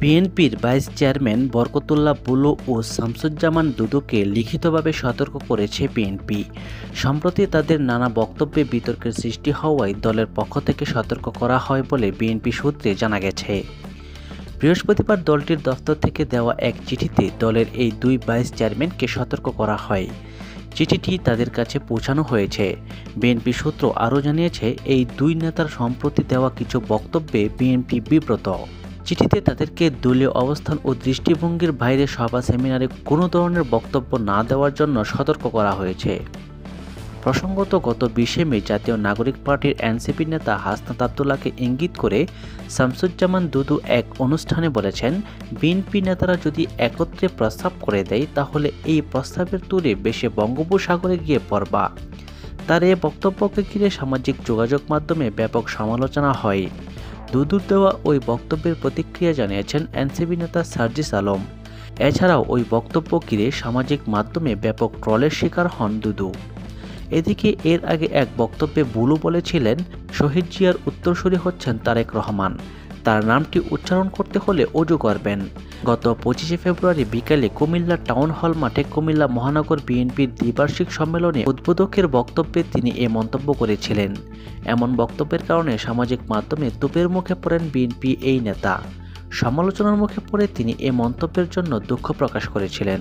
বিএনপির vice chairman Barkatullah blue ও শামসুজ্জামান দুদুকে লিখিতভাবে সতর্ক করেছে বিএনপি। সম্প্রতি তাদের নানা বক্তব্যে বিতর্কের সৃষ্টি হওয়ায় দলের পক্ষ থেকে সতর্ক করা হয় বলে বিএনপি সূত্রে জানা গেছে। বৃহস্পতিবার দলটির দফতর থেকে দেওয়া এক চিঠিতে দলের এই দুই ভাইস চেয়ারম্যানকে সতর্ক করা হয়। চিঠিটি তাদের কাছে পৌঁছানো হয়েছে। বিএনপি সূত্র আরও জানিয়েছে, এই দুই নেতার সম্প্রতি দেওয়া কিছু বক্তব্যে বিএনপি বিব্রত। চিঠিতে তাদেরকে দলীয় অবস্থান ও দৃষ্টিভঙ্গির বাইরে সভা সেমিনারে কোনো ধরনের বক্তব্য না দেওয়ার জন্য সতর্ক করা হয়েছে। প্রসঙ্গত, গত 20শে মে জাতীয় নাগরিক পার্টির এনসিপি নেতা হাসনাত আবদুল্লাহকে ইঙ্গিত করে শামসুজ্জামান দুদু এক অনুষ্ঠানে বলেছেন, বিএনপি নেতারা যদি একত্রে প্রস্তাব করে দেয় তাহলে এই প্রস্তাবের তুলে বেশি বঙ্গোপসাগরে গিয়ে পড়বা। তার এই বক্তব্যকে ঘিরে সামাজিক যোগাযোগ মাধ্যমে ব্যাপক সমালোচনা হয়। দুদুর দেওয়া ওই বক্তব্যের প্রতিক্রিয়া জানিয়েছেন এনসিপি নেতা সার্জিস আলম। এছাড়াও ওই বক্তব্য ঘিরে সামাজিক মাধ্যমে ব্যাপক ট্রলের শিকার হন দুদু। এদিকে এর আগে এক বক্তব্যে বুলু বলেছিলেন, শহীদ জিয়ার উত্তরসূরি হচ্ছেন তারেক রহমান, তার নামটি উচ্চারণ করতে হলে অজু করবেন। গত 25শে ফেব্রুয়ারি বিকেলে কুমিল্লা টাউন হল মাঠে কুমিল্লা মহানগর বিএনপির দ্বিবার্ষিক সম্মেলনে উদ্বোধকের বক্তব্যে তিনি এ মন্তব্য করেছিলেন। এমন বক্তব্যের কারণে সামাজিক মাধ্যমে তোপের মুখে পড়েন বিএনপি এই নেতা। সমালোচনার মুখে পড়ে তিনি এ মন্তব্যের জন্য দুঃখ প্রকাশ করেছিলেন।